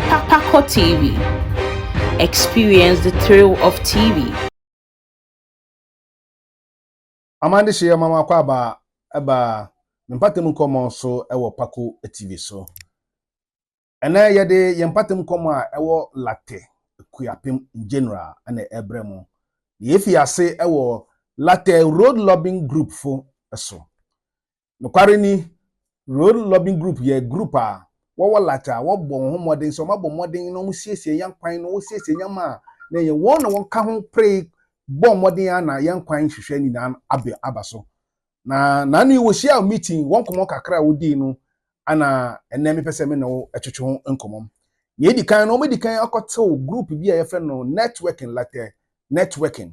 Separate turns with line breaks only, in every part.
Paco TV. Experience the thrill of TV.
Amande Shea Mama Kwaba eba mpatem komo so ewo Paco TV so. Ena yede yempatem komo a ewo latte kuapem general ana ebremo. Yefi ase ewo latte road lobbying group fo so. No kware ni road lobbying group ye group a wo latte a wo bo ho modern so mabo modern no mu siesie yankwan no wo siesie nyama na ye won na won ka ho pray bo modern na yankwan hwehwe ni na abaso. Na nanu wo share meeting won komo kakra wodi no ana enemi pese me no etwetwe ho nkomom. Ye di kan no me di kan akotew group bi a ye fe no networking latte networking.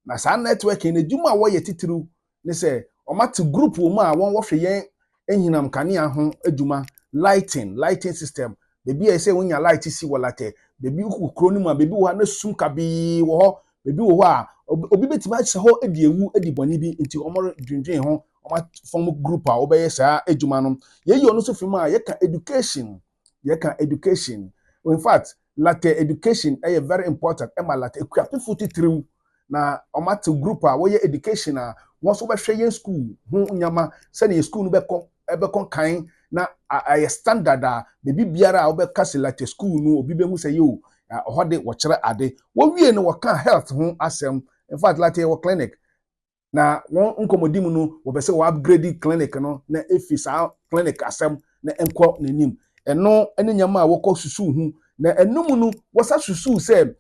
Na sa networking na juma wo ye titiru ne se o mate group wo mu a won wo hwe yen ehinam kanea ho adwuma lighting system bebi e say wonya light si wo latte bebi ukukro ni mu a bebi wo na sum kabi wo ho bebi wo ho a obi betima se ho edi ewu edi boni bi nti omoro dwendwen ho oma form group a obeye saa adwuma no ye yi onu so film a ye ka education in fact latte education is very important ema latte equip futi triw na omate group a wo ye education a won so be hwe ye school ho nyama se na school no be kon kan na a standard a bebi biara a wo be kase latte school no obi be hu se yo hode wo kire ade wo wie no wo kan health ho asem. In fact, like your clinic. Na won nkomodim no wo pese wo upgrade clinic no na efisa clinic asem na enko nanim. Eno ene nyama a wokọ susu hu na enum no wosa susu se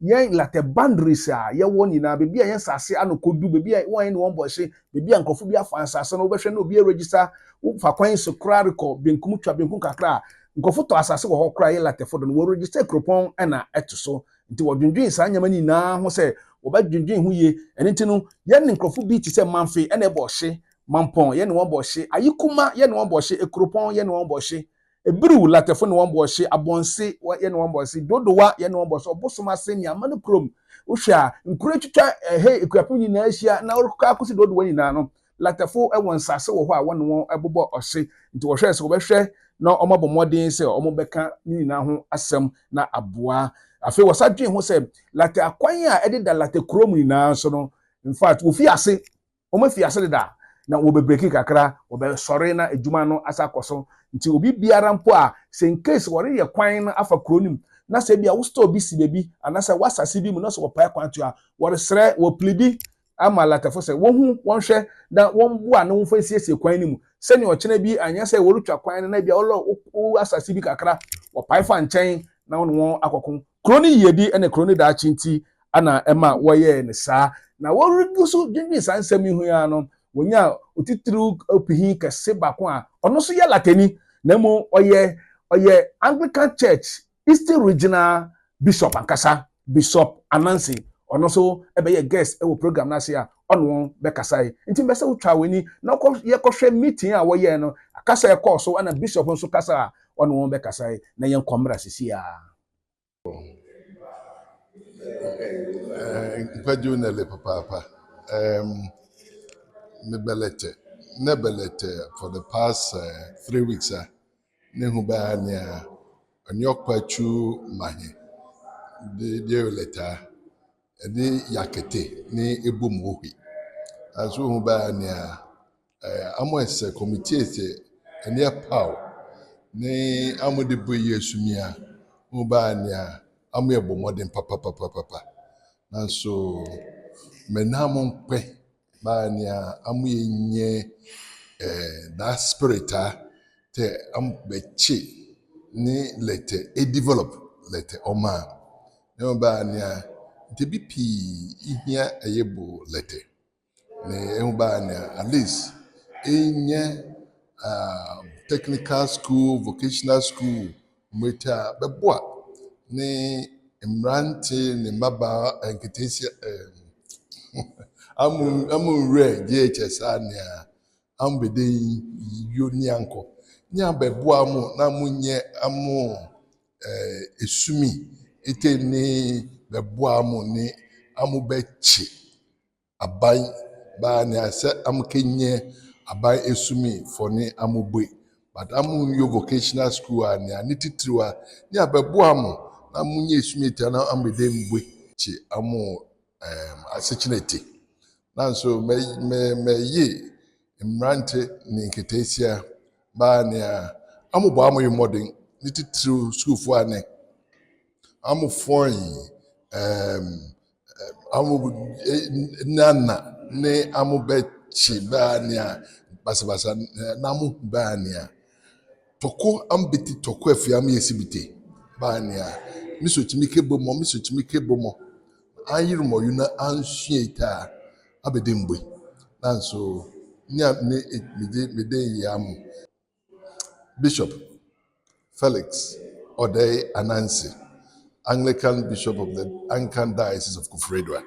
yen latte boundaries a ye won nyina bebi a yen sase anokodu bebi a won ne won bohye bebi a nkofo bi afa sase no wo behwe na obi register wo fa kwan so kra record benkum twa benkum kakra nkofo to asase wo kra ye latte fodo no wo register kropon na eto so nti wodwendwen sa nyama ni na ho se obadwendwen hu ye ene nti no ye ne nkrofo bi ti se manfe ene bohye mampon ye ne won bohye ayikuma ye ne won bohye ekropon ye ne won bohye ebiru latefo ne won bohye abonse ye ne won bohye dodowa ye ne won bohye obosoma se ni amane krom uhwa nkure twitwa ekuapo ni na ahia na orka akosi dodowa ni na no latefo ewon sase wo ho a won won ebobo ohye nti wo hwe se wo behwe na omabo modern se omo beka ni na ho asem na aboa afi wasadwen ho se latte akwan a ededa latte krom ni na so no in fact wo fi ase o ma fi ase da na wo be break kakra wo be sore na adwuma no asa koso nti obi biara mpo a se in case wore ye kwan na afa kronim na se bia wo store bi si bebi anasa wasase bi mu na so wo pa kwan to a wore sre wo plidi ama latte fo se wo hu won hwe da won bo a na wo fa siesie kwan ni mu se ne o kene bi anya se wo rutwa kwan na bia wo asase bi kakra wo pa fa nchen na won akokon kroni yedi ene kroni da chinti ana ema woye ne saa na worugusu dwendwen sansam hu ya no wonya otitru opihin kese bako a ono so ye lateni na mo oye Anglican Church East Regional Bishop ankasa Bishop Anansi ono so ebe ye guest e wo program na se a ono be kasai nti be se utwa weni na ye kohwe meeting a woye no akasa ye course so ana bishop nso kasa ono be kasai na ye nkomra sisi a
Nkwadunele papa. Nebelete for the past 3 weeks. Nehuba near Anyokwachu Mahi. The letter. Ni yakete ni ebumuhi. As we huba near Amos committee near Pow. Ni Amudi Buye Sumia. Huba near Amuebo modern papa. And so menamon pe ba nia amu yenye that spirit te am bechi ni lete e develop lete oma no ba nia te bipi ihia eyebo lete ne ba nia at least enye technical school vocational school meta beboa ne mrante ne mbaba enketesia amu re JHS ania ambede yonianko nya beboa mu na munye amu esumi ite ni beboa mu ni amu bechi aban ba ni ase amu kenye aban esumi for ni amu boi but amu vocational school and ya nititriwa ni abebo amu na munye esumeti na amede mbwe chi amu asechinity na so me ye mrante ni nketesia ba ne amu bo amu modern nititru school fo ane amu foreign amu nana ne amu bechi ba ne basabasa na amu ba ne toko ambiti toko afiam yesibite ba ne misochimike bomo ayirmo yuna ansueta abedembe na so nya ne mede yam Bishop Felix Odei Anansi, Anglican Bishop of the Anglican Diocese of Kufredwa.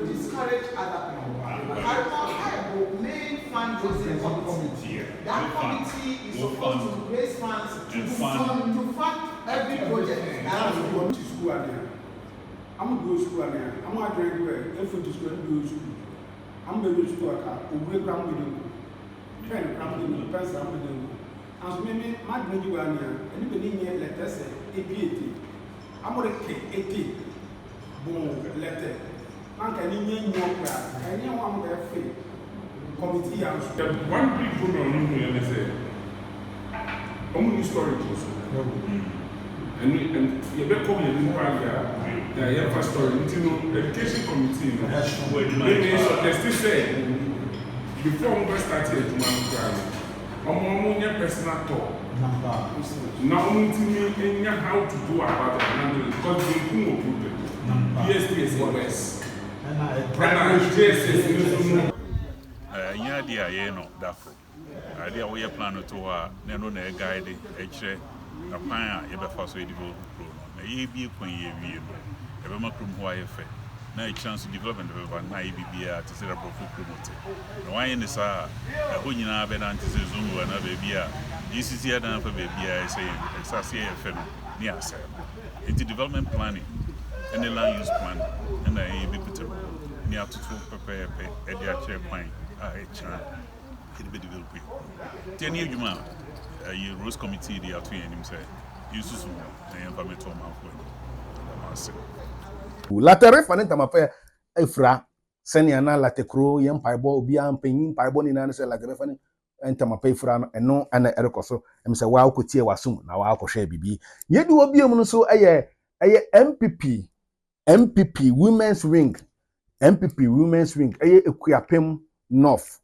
Discourage other people. I will main fundraising committee. That committee is supposed to raise funds to fund every project. I'm going to school again. I'm going to school again. I'm going to go to school. I'm going to school again. Pen, pencil, as many Madrid, and even in letters, I'm going to take 80 letter. Man can you know anyone there free committee house.
One big problem you say, only storage also. And you better come here in Palia, the air first story, education committee. They still say, before we started to manage, I'm personal talk. Now, we how to do about it because we do problem. PSTS.
Yeah, dear, no, Dafro. Idea we are planning to no guide a pine, ever first way develop. May be when you ever macrum why no chance to develop and develop an IBBA to set up a promote. No, I in the Sahara, a Hunina Benanti Zungu and a baby. This is here done for baby. I say, Sasia Feno, near Sam. Into development planning and the land use plan, and I be put near to prepare at the chair point. I chan, it be developed. 10 years, you man, a Rose Committee, the Outway and himself. You soon, the environmental mouth.
Latere fanenta mape efra senia na latekro yem paibo obi ampanyin paibo ni na se latere fane enta mape efra no eno ana erekoso em se wa akotie wasum na wa akɔhwe bibi yedi obi em no so eye MPP women's wing eye Ekuapem North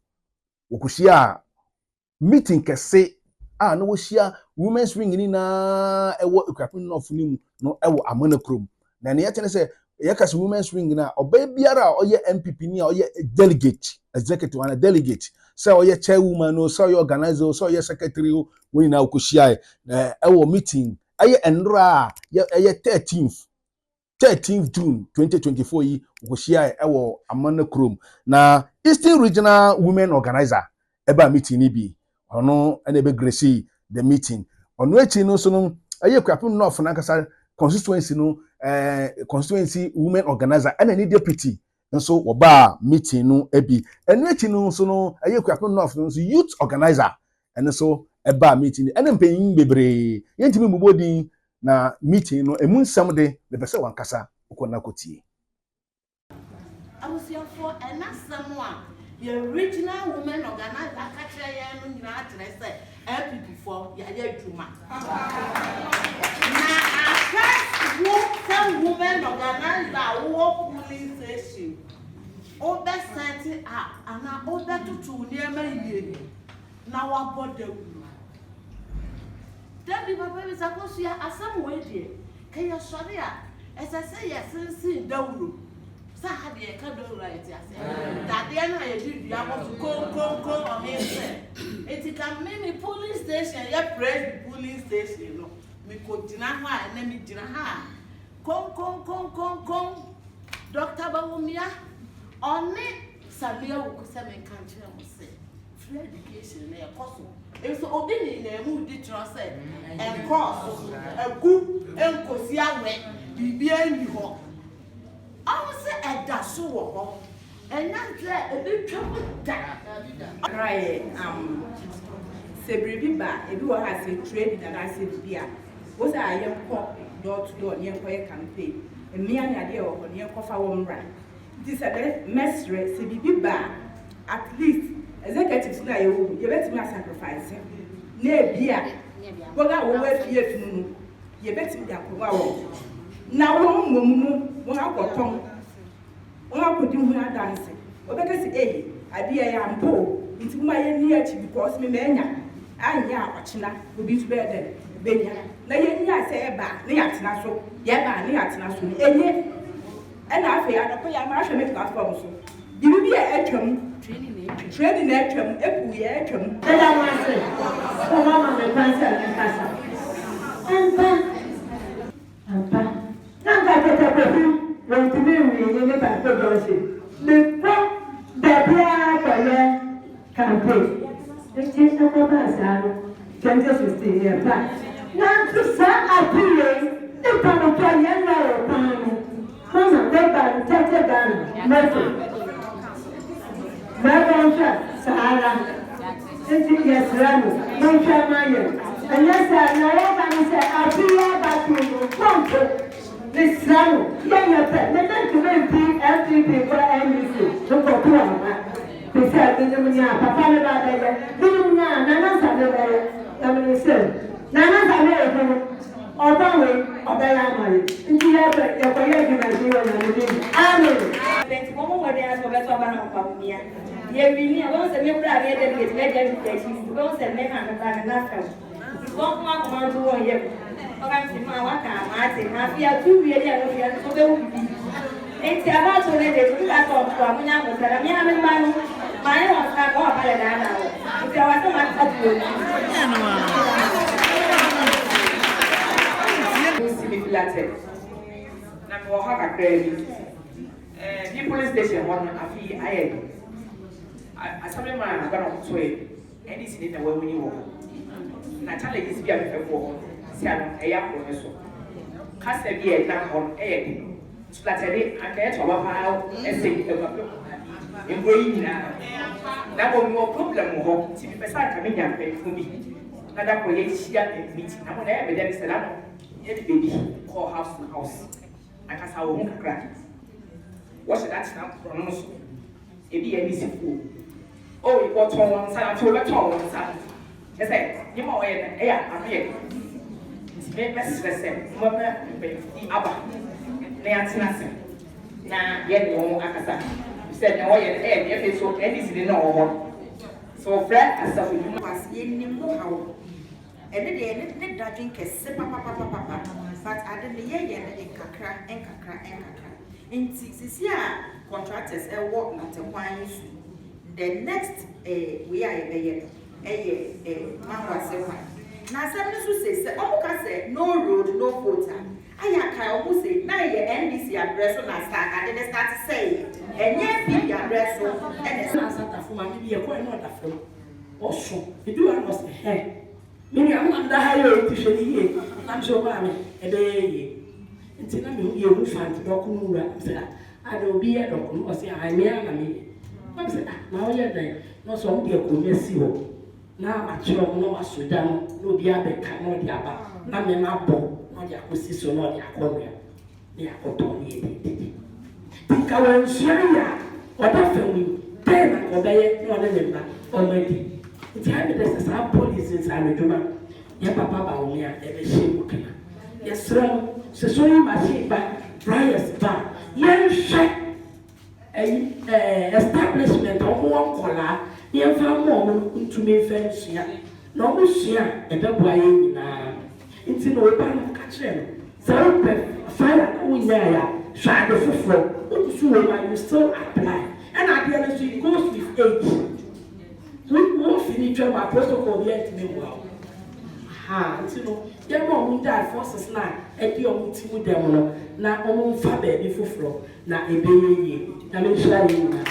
wokushia meeting kese a no woshia women's wing ni na ewo Ekuapem North ni mu no ewo Amanakrom na ne yɛtene sɛ yɛkasa women's wing na ɔbaa biara a ɔyɛ MPP ni a ɔyɛ delegate executive and delegate sɛ ɔyɛ chairwoman no sɛ ɔyɛ organizer sɛ ɔyɛ secretary wɔn nyinaa wɔkɔhyia ɛwɔ meeting ɛyɛ nnora a ɛyɛ 13th June 2024 yi wɔkɔhyia ɛwɔ Amanakrom na Eastern Regional Women Organizer ɛba meeting ni bi ɔno ɛna ɛbɛ grace the meeting ɔno akyi no so no ɛyɛ Ekuapem North na kasa constituency no constituency women organizer and any deputy and so oba meeting no ebi enu echi no so no aye Ekuapem North no so youth organizer and so eba meeting and mpanyin bebre yentimi mubodin na meeting no emu nsam de be pese wankasa ukona kotie
for and someone your original women organizer catcher ya no nyina atre say LPP for ya adwuma some women organizer who police station. Obe sent up and I order to near me. Now I bought the woman. Then the baby is supposed to have some way there. Can you show me? As I say, yes, since in the room. Saturday, I can't do right. That the end I did, I was go on him. It can mean the police station, you press the police station. Me continue and then me dinner. Come, Dr. Bawumia. On it, Sabia will say, country and say, free education, a cost. If so, obeying a mood did not say, and cross a good and cosia way, be behind you. I will say, at that so, And that's a big trouble.
Cry, Sebri Ba, if you have a trade that I said, beer. Was I young pop door to door near Koya campaign? And me and idea of near Kofa Womran. This is a mess rate, Sebi Ba. At least, executives now, you bet me a sacrifice. Near beer. Well, I will wait here to know. You bet me that. Now, one got tongue. One could do her dancing. Or better say, I be a young poor. Into my near to because me mania. I ya watching will be better. Benya. Na yenya say ba na yatina so. Ye ba na yatina so. Enye. And I feel I pay a marshal make platform so. You be a training atrum, epu ye atrum.
Let us say, oh, Mamma, my grandson and casa. And now I get a perfume when to me in the back of the prayer campaign. The change of the bus, 2015 years back. Now to say, appearing, the Pano Cayenne, Mama, they buy the Tata Gun, Mercy. Madam Sahara, yes, Ramo, Moncha Maya, and yes, I say, I'll be back to this Ramo, young pet, let them to LTP for NBC, to go to they said, Papa, Nana Saturday, Nana Saturday, or Bowie, or Diana, into your Amen.
Let's go over there for better about me. Yeah, we want to make private and get education. We want to make an one more to one year. Okay, my work, I say, I feel 2 years, so there will be. It's about to let it look at all from young, but I'm young man. My own have all by now. If there was so much of you, I'm a credit. The police station one a fee I saw my man got on sway and it's in the way we walk. Natalia is be a before Sian a young so. Cast a beer down on egg. Splattered and get over how and say in brain now. More problem to be beside coming young pay for me. Nada way she had meeting. I'm on every day said I'm baby call house to house. I can say I won't cry. What should that now pronounce? It be a missing fool. Oh, it was on one side, I'm sure that's all one side. Yes, I know I'm here. It's made best the same. Mother, the Abba. They are nothing. Now, yet no more Akasa. You said, no, if it's so anything, no more. So, Fred, I saw you was in the more. And then they didn't drink a sip, papa. But I didn't hear you in Kakra and Kakra and Kakra. In 6 years, contractors work not a wine. The next we are a man was a one. Now, some say, oh, say, no road, no water. I almost say, now your NDC address on a start. I didn't start to say, and yet the address and it's not a woman, maybe a coin not a film. Also, you do almost a hair. Maybe I'm not the higher officially. I'm sure, mammy, a day. Until you will find the document, I don't be a document or say, I may have me. I said, now you're there. No, so I'm going to see you. Now, I show no Sudan, no the other cannot the other. Not the map, not the acquisition, not the acquisition. They are totally. Think I will share ya. What happened? Then I obey no remember already. It's evidence that some police inside the Juma. Your papa, Baumia, every shame. Yes, sir. So you must see by Briar's Bar. Yes, sir. Establishment of one color, you found more to me fence here. No, share a double in it's in open catching. So, fire, we there, try the footfall. So, you still apply. And I realize it goes with age. We won't finish my protocol yet, meanwhile. You know, your mom died forces now, and your meeting with them. Now, almost far baby for floor. Now, a baby, I'm in sharing.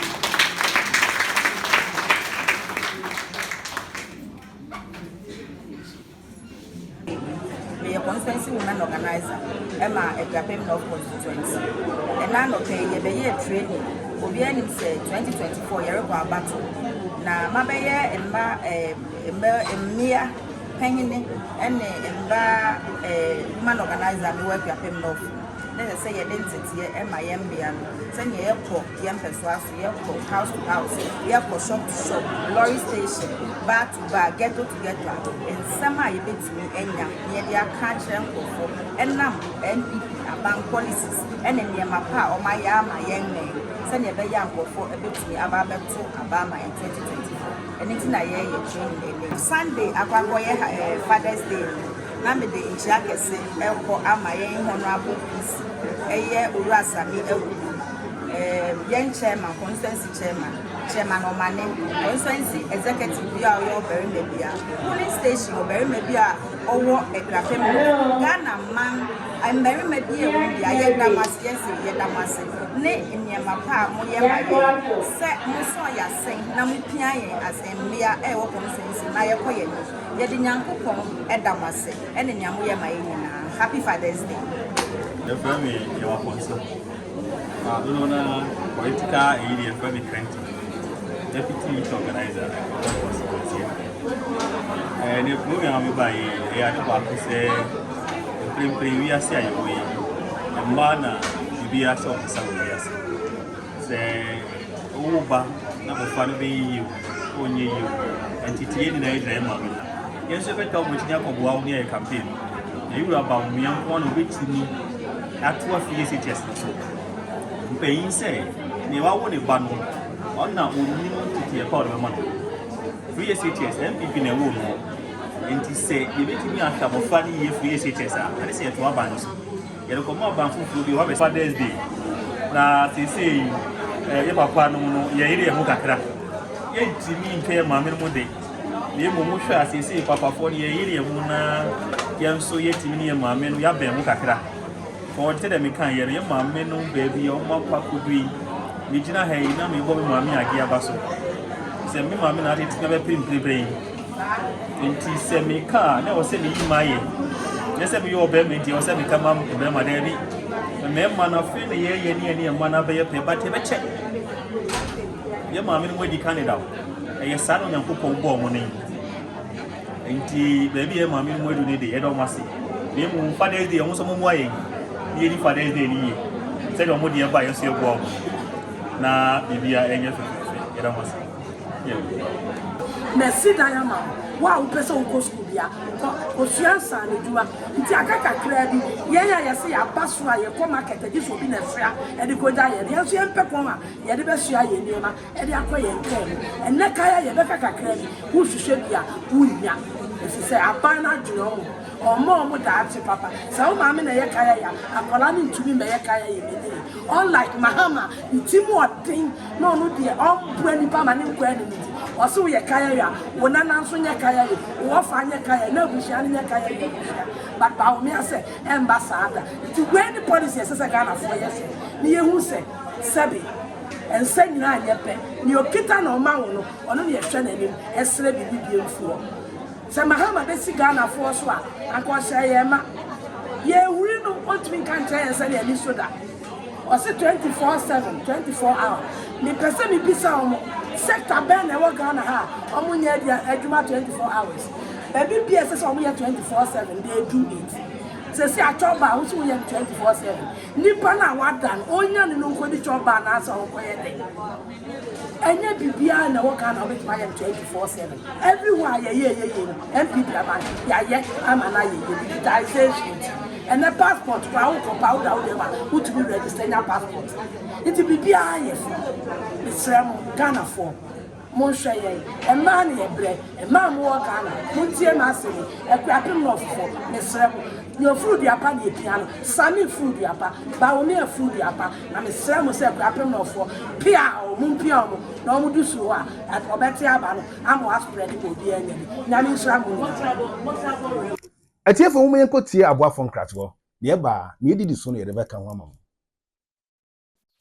constituency women organizer Emma Egrapem North constituency. And I not pay a training. Obi anim say 2024 year go battle. Na mabeye emma emia penny and emba woman organizer me work Egrapem North. Let's say identity MIMBN, send your airport, young persuasive, airport, house to house, airport, shop to shop, lorry station, bar to bar, ghetto to ghetto, and summer you bit me near their country and now NPP about policies, and then near my pa or my young man, send your young for a bit me about Obama in 2024, and it's not a training. Sunday, I go Father's Day. Na me de nchia kese ekọ amaye honorable peace eye urasami yen chairman constituency chairman omane constituency executive bia oyo very mebia police station very mebia owo Egrapem Ghana man very mebia bia ye damase ye damase ne nyema pa mo ye maye se mo so ya sen na mo pia ye asembia e wo constituency na ye koye yedi nyankopon edamase ene nyamu ye maye nyina. Happy Father's Day.
The family you are concerned. No na political area family cranky. Deputy youth organizer was here. And the program by a back say we are say we a man be as of some years. Say Uba na fan be you onye you entity in the yes, if I come with Yakobo near a campaign, you are about me and one of which me at 12 years it is so. Paying say, you are one a bundle, or now only to a part of a month. 3 years it is, MPP in a woman, and to say, you make me a couple of funny years, 3 years it is, and I say to our bands. You come up and food will have a Father's Day. Now, they say, you papa no, you are a Mukakra. Yet, to me, pay a mammy one day. The Momusha, as you say, Papa, for the area, Yam so yet in your mamma, we have been Mukakra. For tell them, can hear your mamma, no baby, or Mapa could be. Regina Hay, no me, Bobby Mammy, I give Basso. Send me, mamma, not it's never been brain. And she sent me car, never send me my. Yes, I'm your baby, or send me come up to Bema Debbie. A man of the year, near one of your paper, but have a check. Your mammy, where you can it out. A son on your football ball money. And baby, a mammy, where do they head on my seat? Name Father's Day, almost some way. Nearly Father's Day, said on what you buy yourself. Now, if you are any of it,
Merci Diana. Wow, person go school ya. Osuansa ne dua. Nti akaka kra bi. Ye say abasua ye ko market e so bi na fria. E de goja ye. Ye so ye mpekon a ye de be sua ye niema. E de akoye nkan. Enne kaya ye be kaka kra bi. Wo hwehwe bia, wo nya. Esi say abana dwuno mo. Omo da ati papa. Sa o ma me na ye kaya ya. Akola ni ntumi me ye kaya ye me. Unlike Mahama, itimu odin no de on brani pa ma ne nkwa ni. Also ye kaya ya. Wona nanso nya kaya ye. Wo fa nya kaya na bushia nya kaya ye. But ba me say ambassador. To when the policy say Ghana for yes. Ni ye hu say sabi. And say nyina anya pe. Ni okita na o ma wo no. Ono ne hwe na nim. Esre bibi biemfuo. Say Mahama be si Ghana for so a akọ ye ma. Ye wuri no ontumi kan tell say ye ni soda. Or say 24/7, 24 hours. Me person me bisa omo. Sector ben e wo Ghana ha. Omo nya dia adwuma 24 hours. Baby BSS omo ya 24/7 they do it. Say atoba wo so ya 24/7. Nipa na wadan onya ne no nkodi choba na asa wo koye den. Enya bibia na wo Ghana obet ma ya 24/7. Everywhere ye MPP aban ya amana ye digitization. And the passport, who to be registered in a passport. It will be Miss Ghana for Monshaye, a man a bread, a man more Ghana, Muntia Massey, a crapping love for Miss Remo. Your food, your pan, your piano, Sammy food, your pa, Baumia food, your pa, and Miss Remo said crapping love for Piao, Mumpiamo, no Mudusua, at Obetia Bano, I'm was spread to be any. Namin Ramu.
Atie for women ko tie aboa fon kratwo de ba na edidi so no ye Rebecca Nwama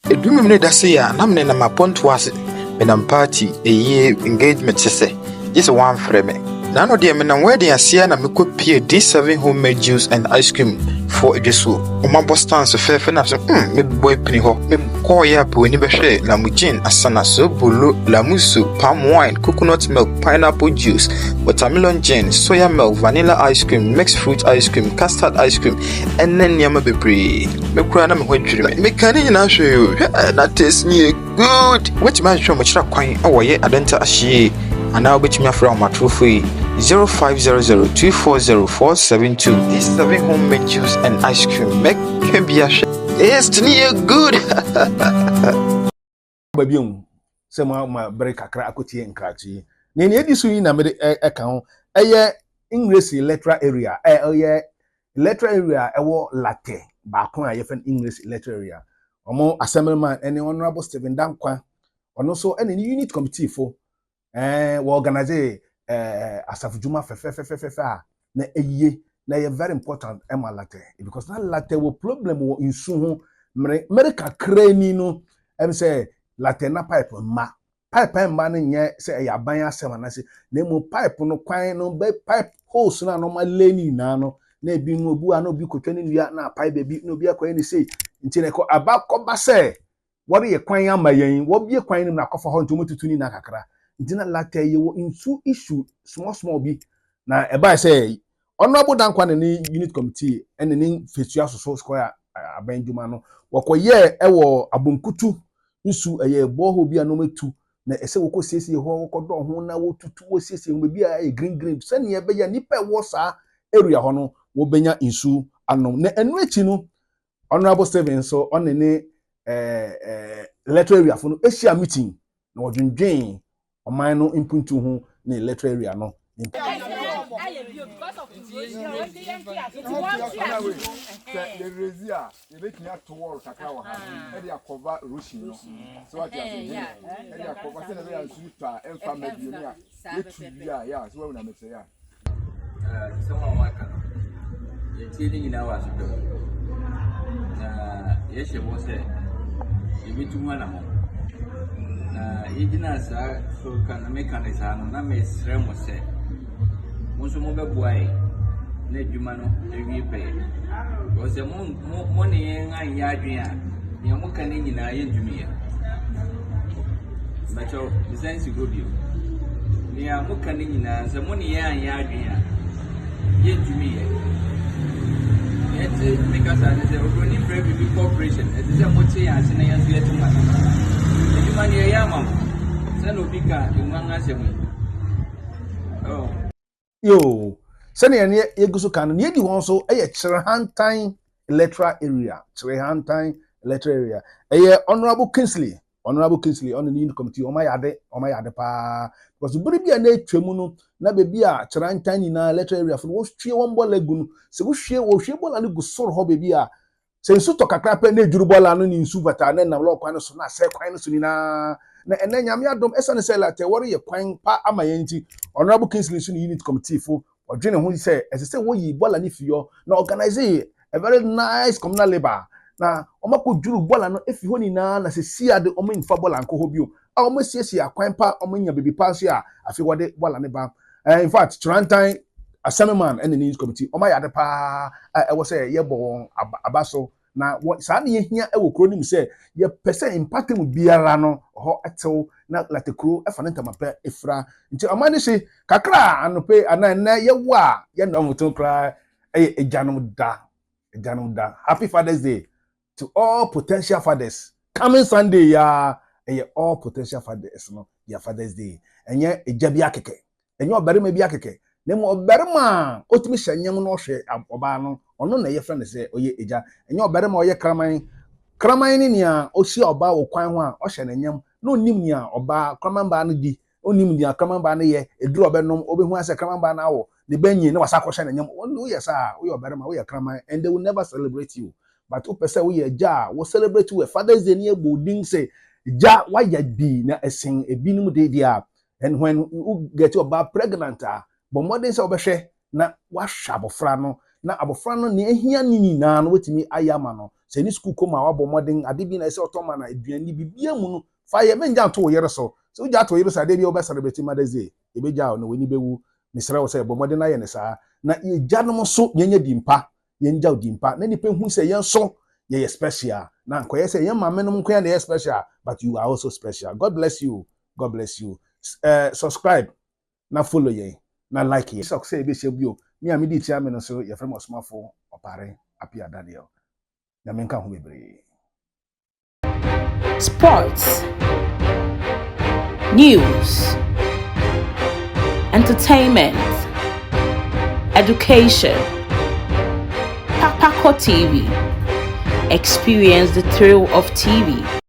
edumi me da se ya na me na maponto ase me na party eye engagement se just one frame na no de me na wedding asia na me kopie D7 homemade juice and ice cream for ejesu oma bostans fefe na so me boy pini ho me ko ya po ni behwe lamujin asana so bolo lamusu palm wine coconut milk pineapple juice watermelon gin soya milk vanilla ice cream mixed fruit ice cream custard ice cream and then yama bebre me kura na me ho dwiri me kan ni na hwe yo na taste ni good which man show mo chira kwan awoye adenta ahye ana obetumi afra o matrofo 0500240472 D7 homemade juice and ice cream make can be a it's good
babium se ma break akra akotie nkrachi ne edisu yi na me eka ho eye English electoral area eye electoral area ewo Latte ba kon a yefen English electoral area omo assemblyman ene honorable Stephen Dankwa ono so ene ni unit committee fo we organize asafujuma fefe na eye na ye very important ema Latte because na Latte wo problem wo insu ho America krani no em say Latte na pipe ma no nye say ya ban asem na say na mu pipe no kwan no be pipe holes na no ma leni na no na ebi no obu ana obi kotwa ni nua na pipe bi na obi akwan ni say ntine ko abakoba say wori ye kwan amayen wo bie kwan ni na kofa ho ntomo tutuni na kakra ntina Latte ye wo insu issue small bi na eba say honorable Dankwa ni unit committee and ni fetua so square abanjuma no wakoye ewo abonkutu nsu eye boho bia no metu na ese woko siesie ho wokodo ho na wotutu wo siesie ho bia e green se ne be ya nipa wo sa area ho no wo benya nsu anom na enu echi no honorable Stephen so on ne electoral area fo no asia meeting na wodwendwen oman no impuntu ho na electoral area no
the Razia, you make me to work at our house, and you cover Russian. So I just cover and sweeter and family. Yeah, so when I'm saying,
someone you're telling in our door. Yes, you was there. You meet to one among. Even as I so can make an exam, and Miss Remo said, Most of my boy. Nedumano ewie pay because the money and yadria you mo kan ni na ye dwumie but you sense go bio ni mo kan ni na the money and yadria ye dwumie yet because I say only private corporation it is a mochi as na ya so yetu mana edumani ya mam say no bika enwanga semu oh
yo sene ye yeguso kan ne di won so eye Chirehantan electoral area eye honorable Kingsley on the new committee o ma yade pa because buri bia na etwemu no na be bia Chirehantan ni na electoral area fo wo hwie won bola gu no se wo hwie bola no gu soro ho be bia se nsu to kakra pa na ejuru bola no ni nsu bata na nam lo kwan no so na se kwan no so ni na ene nyame adom esa ne se Latte wori ye kwan pa amayanti honorable Kingsley so ni unit committee fo Odwene hu say say wo yi bola ni fiyo na organize a very nice communal labor na omako juru bola no efi ho ni na se sia de omo infa bola nko ho bio a omo siesie akwan pa omo nya baby pass a afi wode bola ne ba in fact Chirehantan assemblyman and the news committee omo ya de pa e wo say ye bo abaso na sa na ye hia e wo kro nim say ye pese impact mu biara no ho etew na Latte kro e fa ntama pa efra nti amane se kakra anope anana ye wa ye no mutun kra ejanom da happy Father's Day to all potential fathers coming Sunday ya all potential fathers no ya Father's Day enye ejabi akeke enye obarima bi akeke ne mo obarima otimi hyanyem no hwe oba no ono na ye friend say oye eja enye obarima oye kraman ni nia osi oba wo kwan ho a ohye na nyem no nim nia oba kraman ba no di onim nia kraman ba no ye eduru obenom obehu ase kraman ba na wo ne banyi na wasa kohye na nyem wo ye sa wo ye obarima wo ye kraman and they will never celebrate you but o pese wo ye ja wo celebrate you Father's Day ni ebodin say ja wa ya bi na esen ebinim de dia and when you get your ba pregnant but modern say obehwe na wa hwa abofra no na abofra no ne ehia nini na no wetimi ayama no se ni school koma wa bo modern ade bi na say otoma na eduani bibia mu no fa ye menja to yere so uja to yere so ade bi o be celebrate Mother's Day ebeja no weni bewu mesrɛ wo sɛ bɔmmɔden na yɛ ne saa na yɛgyanom so yɛnyɛ dimpa yɛngya dimpa na nipa hu sɛ yɛn so yɛyɛ special na nkɔyɛ sɛ yɛn maamenom nko yɛ na yɛ special but you are also special. God bless you. God bless you. Subscribe na follow yɛn na like yɛn. Sɛ ɔsɛ ebe hyɛ bio me a me di tia me no so yɛfrɛ mo Osmafo Ɔpare Apia Daniel. Na me nka ho bebree.
Sports, news, entertainment, education. Papako TV. Experience the thrill of TV.